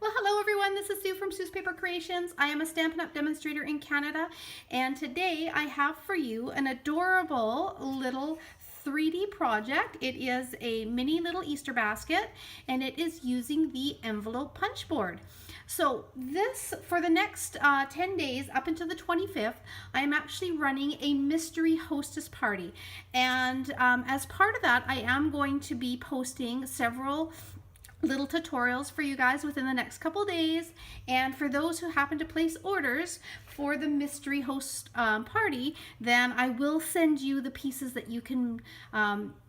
Well, hello everyone, this is Sue from Sue's Paper Creations. I am a Stampin' Up! Demonstrator in Canada, and today I have for you an adorable little 3D project. It is a mini little Easter basket, and it is using the envelope punch board. So this, for the next 10 days up until the 25th, I am actually running a mystery hostess party. And as part of that, I am going to be posting several little tutorials for you guys within the next couple days, and for those who happen to place orders for the mystery host party, then I will send you the pieces that you can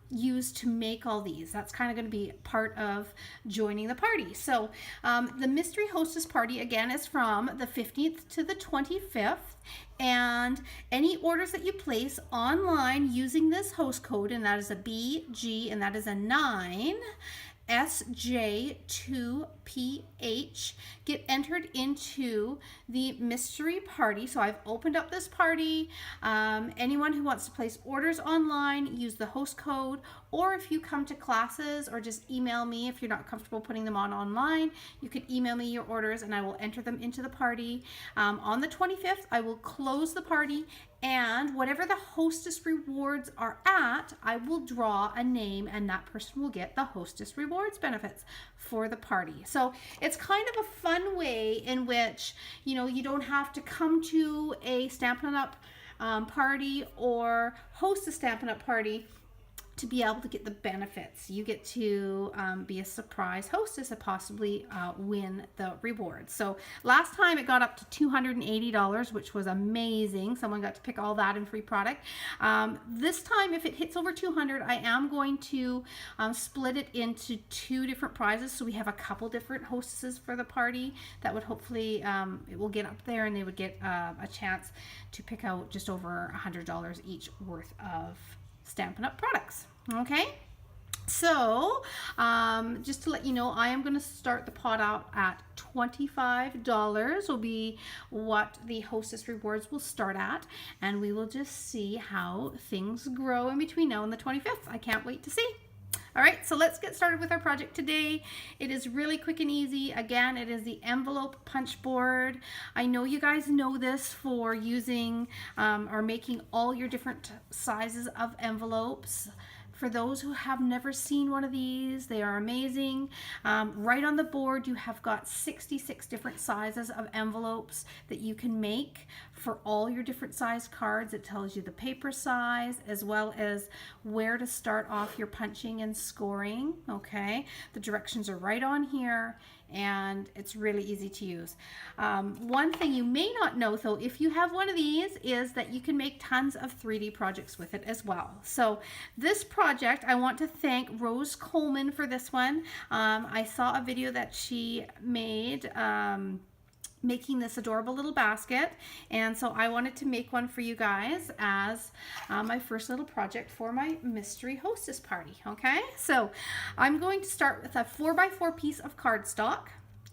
use to make all these. That's kind of going to be part of joining the party. So the mystery hostess party again is from the 15th to the 25th, and any orders that you place online using this host code, and that is a BG, and that is a 9 SJ2PH, get entered into the mystery party. So I've opened up this party. Anyone who wants to place orders online, use the host code, or if you come to classes or just email me if you're not comfortable putting them on online, you can email me your orders and I will enter them into the party. On the 25th, I will close the party, and whatever the hostess rewards are at, I will draw a name and that person will get the hostess rewards benefits for the party. So it's kind of a fun way in which, you know, you don't have to come to a Stampin' Up! Party or host a Stampin' Up! Party to be able to get the benefits. You get to be a surprise hostess and possibly win the rewards. So last time it got up to $280, which was amazing. Someone got to pick all that in free product. This time, if it hits over 200, I am going to split it into 2 different prizes. So we have a couple different hostesses for the party that would hopefully, it will get up there and they would get a chance to pick out just over $100 each worth of Stampin' Up! Products. Okay, so just to let you know, I am going to start the pot out at $25 will be what the hostess rewards will start at, and we will just see how things grow in between now and the 25th. I can't wait to see. All right, so let's get started with our project today. It is really quick and easy. Again, it is the envelope punch board. I know you guys know this for using or making all your different sizes of envelopes. For those who have never seen one of these, they are amazing. Right on the board, you have got 66 different sizes of envelopes that you can make for all your different size cards. It tells you the paper size as well as where to start off your punching and scoring. Okay, the directions are right on here, and it's really easy to use. One thing you may not know though, if you have one of these, is that you can make tons of 3D projects with it as well. So this project, I want to thank Rose Coleman for this one. I saw a video that she made making this adorable little basket, and so I wanted to make one for you guys as my first little project for my mystery hostess party. Okay, so I'm going to start with a 4x4 piece of cardstock,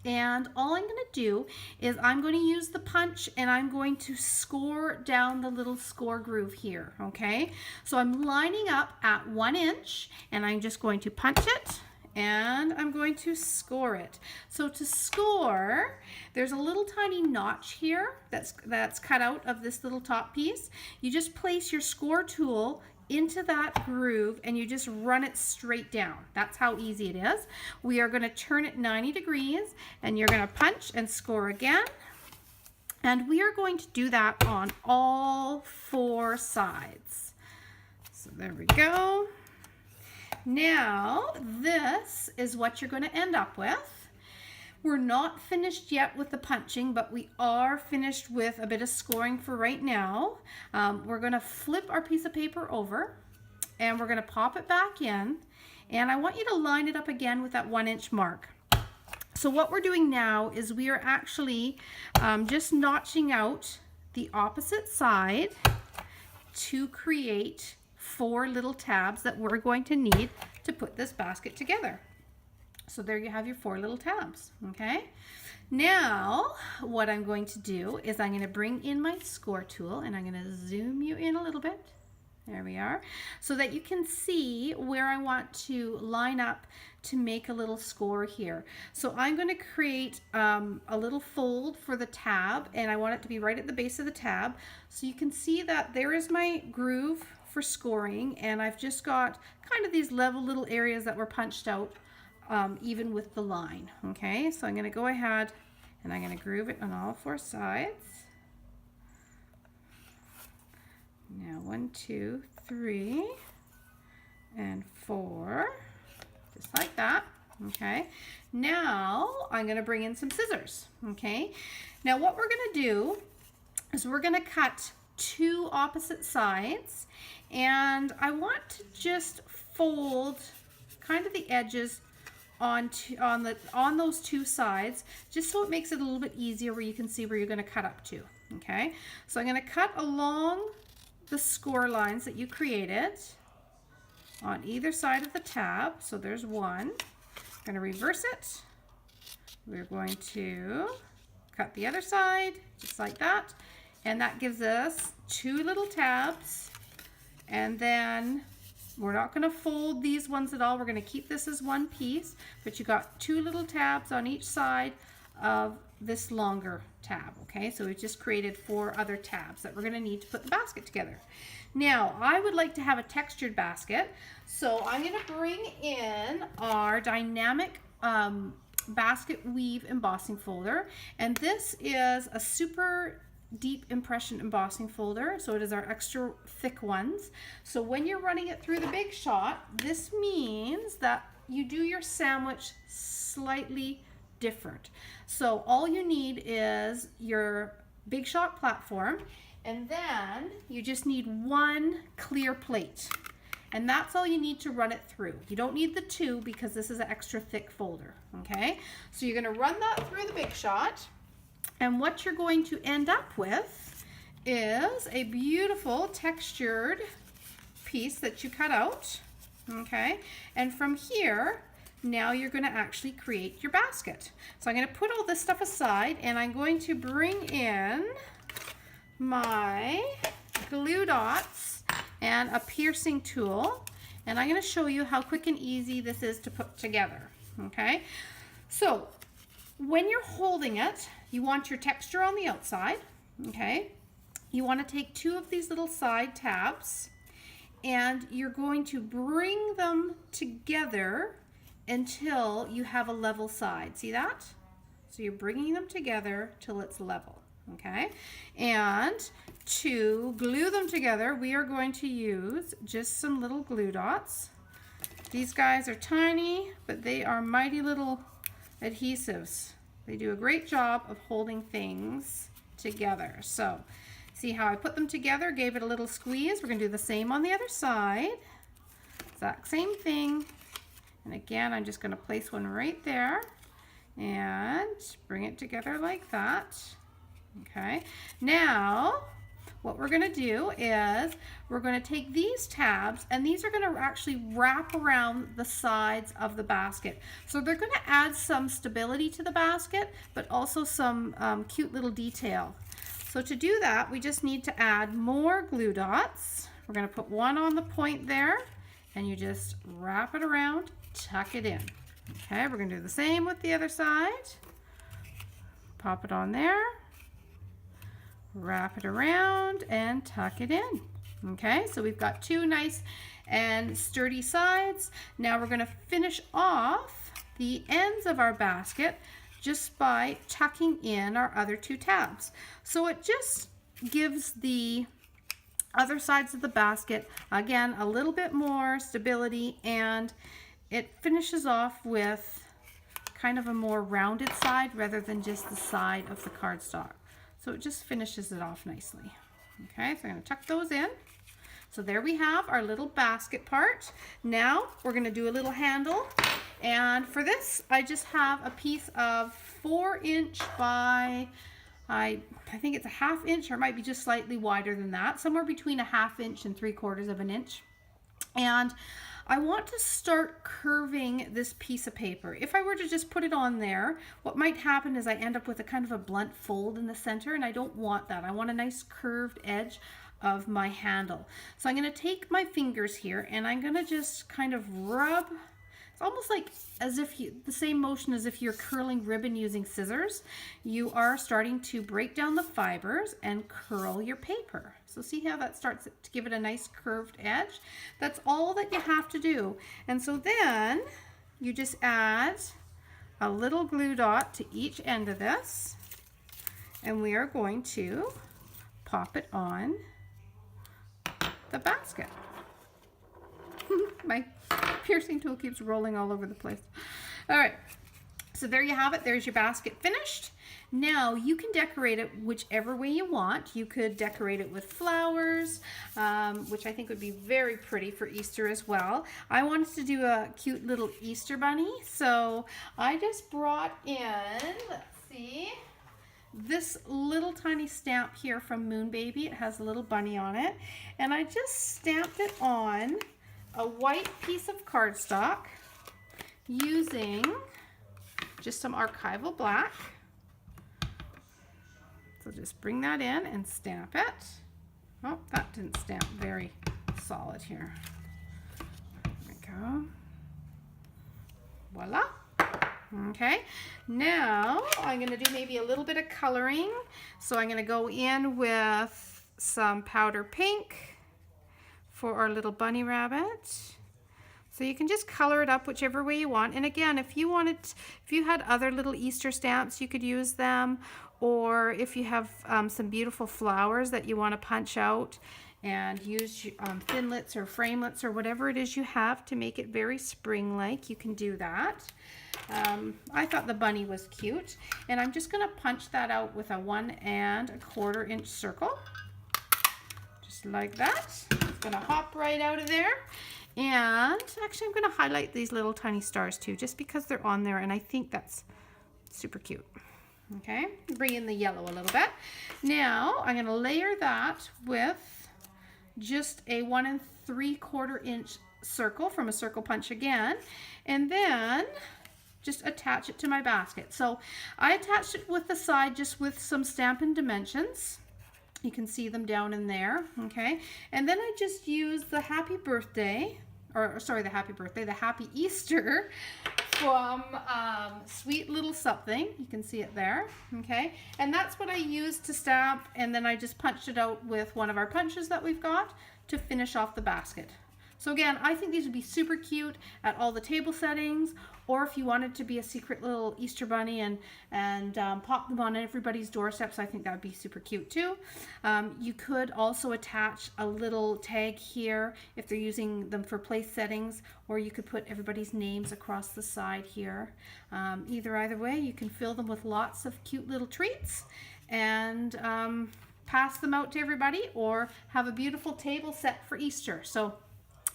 and all I'm going to do is I'm going to use the punch and I'm going to score down the little score groove here. Okay, so I'm lining up at 1 inch and I'm just going to punch it and I'm going to score it. So to score, there's a little tiny notch here that's cut out of this little top piece. You just place your score tool into that groove and you just run it straight down. That's how easy it is. We are going to turn it 90 degrees and you're going to punch and score again. And we are going to do that on all 4 sides. So there we go. Now, this is what you're going to end up with. We're not finished yet with the punching, but we are finished with a bit of scoring for right now. We're going to flip our piece of paper over and we're going to pop it back in. And I want you to line it up again with that 1 inch mark. So what we're doing now is we are actually just notching out the opposite side to create 4 little tabs that we're going to need to put this basket together. So there you have your 4 little tabs. Okay, now what I'm going to do is I'm going to bring in my score tool and I'm going to zoom you in a little bit. There we are. So that you can see where I want to line up to make a little score here. So I'm going to create a little fold for the tab, and I want it to be right at the base of the tab. So you can see that there is my groove for scoring, and I've just got kind of these level little areas that were punched out even with the line. Okay, so I'm going to go ahead and I'm going to groove it on all four sides. Now 1, 2, 3, and 4, just like that. Okay, now I'm going to bring in some scissors. Okay, now what we're going to do is we're going to cut 2 opposite sides, and I want to just fold kind of the edges on those 2 sides, just so it makes it a little bit easier where you can see where you're going to cut up to. Okay, so I'm going to cut along the score lines that you created on either side of the tab. So there's one. I'm going to reverse it. We're going to cut the other side just like that, and that gives us 2 little tabs. And then we're not going to fold these ones at all. We're going to keep this as one piece, but you got 2 little tabs on each side of this longer tab. Okay, so we just created 4 other tabs that we're going to need to put the basket together. Now I would like to have a textured basket, so I'm going to bring in our dynamic basket weave embossing folder, and this is a super deep impression embossing folder, so it is our extra thick ones. So when you're running it through the Big Shot, this means that you do your sandwich slightly different. So all you need is your Big Shot platform, and then you just need 1 clear plate, and that's all you need to run it through. You don't need the 2 because this is an extra thick folder. Okay, so you're going to run that through the Big Shot, and what you're going to end up with is a beautiful textured piece that you cut out. Okay, and from here now you're going to actually create your basket. So I'm going to put all this stuff aside, and I'm going to bring in my glue dots and a piercing tool, and I'm going to show you how quick and easy this is to put together. Okay, so when you're holding it, you want your texture on the outside. Okay, you want to take 2 of these little side tabs, and you're going to bring them together until you have a level side. See that? So you're bringing them together till it's level. Okay, and to glue them together, we are going to use just some little glue dots. These guys are tiny, but they are mighty little adhesives. They do a great job of holding things together. So see how I put them together, gave it a little squeeze. We're going to do the same on the other side. Exact same thing. And again, I'm just going to place one right there and bring it together like that. Okay, now what we're going to do is we're going to take these tabs, and these are going to actually wrap around the sides of the basket. So they're going to add some stability to the basket, but also some cute little detail. So to do that, we just need to add more glue dots. We're going to put 1 on the point there, and you just wrap it around, tuck it in. Okay, we're going to do the same with the other side. Pop it on there. Wrap it around and tuck it in. Okay, so we've got 2 nice and sturdy sides. Now we're going to finish off the ends of our basket just by tucking in our other 2 tabs. So it just gives the other sides of the basket, again, a little bit more stability, and it finishes off with kind of a more rounded side rather than just the side of the cardstock. So it just finishes it off nicely. Okay, so I'm going to tuck those in. So there we have our little basket part. Now we're going to do a little handle, and for this I just have a piece of 4" by I think it's a 1/2 inch, or it might be just slightly wider than that, somewhere between a 1/2 inch and 3/4 inch. And I want to start curving this piece of paper. If I were to just put it on there, what might happen is I end up with a kind of a blunt fold in the center, and I don't want that. I want a nice curved edge of my handle. So I'm going to take my fingers here and I'm going to just kind of rub. It's almost like as if the same motion as if you're curling ribbon using scissors. You are starting to break down the fibers and curl your paper. So see how that starts to give it a nice curved edge? That's all that you have to do. And so then you just add a little glue dot to each end of this, and we are going to pop it on the basket. My piercing tool keeps rolling all over the place. All right, so there you have it. There's your basket finished. Now you can decorate it whichever way you want. You could decorate it with flowers, which I think would be very pretty for Easter as well. I wanted to do a cute little Easter bunny, so I just brought in, let's see, this little tiny stamp here from Moon Baby. It has a little bunny on it, and I just stamped it on a white piece of cardstock using just some archival black. So just bring that in and stamp it. Oh, that didn't stamp very solid here. There we go. Voila. Okay, now I'm going to do maybe a little bit of coloring. So I'm going to go in with some powder pink for our little bunny rabbit. So you can just color it up whichever way you want. And again, if you had other little Easter stamps, you could use them. Or if you have some beautiful flowers that you want to punch out and use thinlits or framelits or whatever it is you have to make it very spring-like, you can do that. I thought the bunny was cute. And I'm just going to punch that out with a 1 1/4 inch circle. Just like that. It's going to hop right out of there. And actually I'm going to highlight these little tiny stars too, just because they're on there, and I think that's super cute. Okay, bring in the yellow a little bit. Now I'm going to layer that with just a 1 3/4 inch circle from a circle punch again, and then just attach it to my basket. So I attached it with the side just with some Stampin' Dimensions. You can see them down in there, okay? And then I just used the Happy Birthday, the Happy Easter from Sweet Little Something. You can see it there, okay? And that's what I used to stamp, and then I just punched it out with one of our punches that we've got to finish off the basket. So again, I think these would be super cute at all the table settings, or if you wanted to be a secret little Easter bunny and pop them on everybody's doorsteps, I think that would be super cute too. You could also attach a little tag here if they're using them for place settings, or you could put everybody's names across the side here. Either way, you can fill them with lots of cute little treats and pass them out to everybody, or have a beautiful table set for Easter. So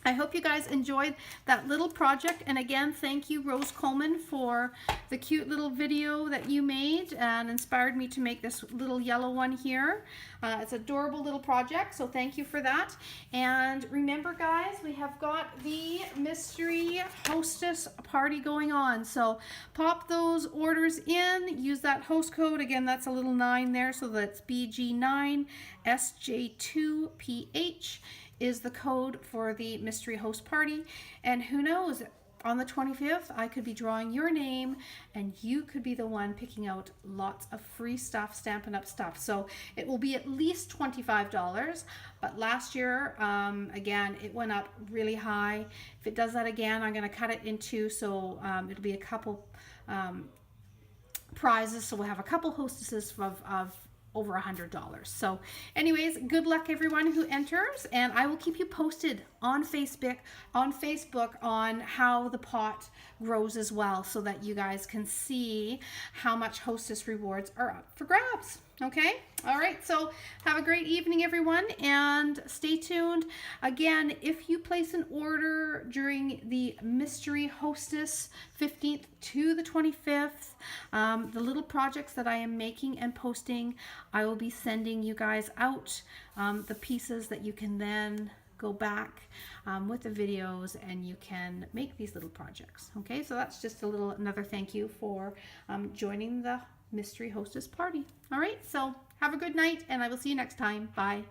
I hope you guys enjoyed that little project, and again, thank you, Rose Coleman, for the cute little video that you made and inspired me to make this little yellow one here. It's an adorable little project, so thank you for that. And remember, guys, we have got the mystery hostess party going on, so pop those orders in, use that host code. Again, that's a little 9 there, so that's BG9SJ2PH is the code for the mystery host party. And who knows, on the 25th I could be drawing your name and you could be the one picking out lots of free stuff, Stampin' Up stuff. So it will be at least $25, but last year again it went up really high. If it does that again, I'm going to cut it in two, so it'll be a couple prizes, so we'll have a couple hostesses of over $100. So anyways, good luck everyone who enters, and I will keep you posted on Facebook on how the pot grows as well, so that you guys can see how much hostess rewards are up for grabs. Okay, all right, so have a great evening everyone, and stay tuned. Again, if you place an order during the mystery hostess 15th to the 25th, the little projects that I am making and posting, I will be sending you guys out the pieces that you can then go back with the videos and you can make these little projects. Okay, so that's just another thank you for joining the mystery hostess party. All right, so have a good night, and I will see you next time. Bye.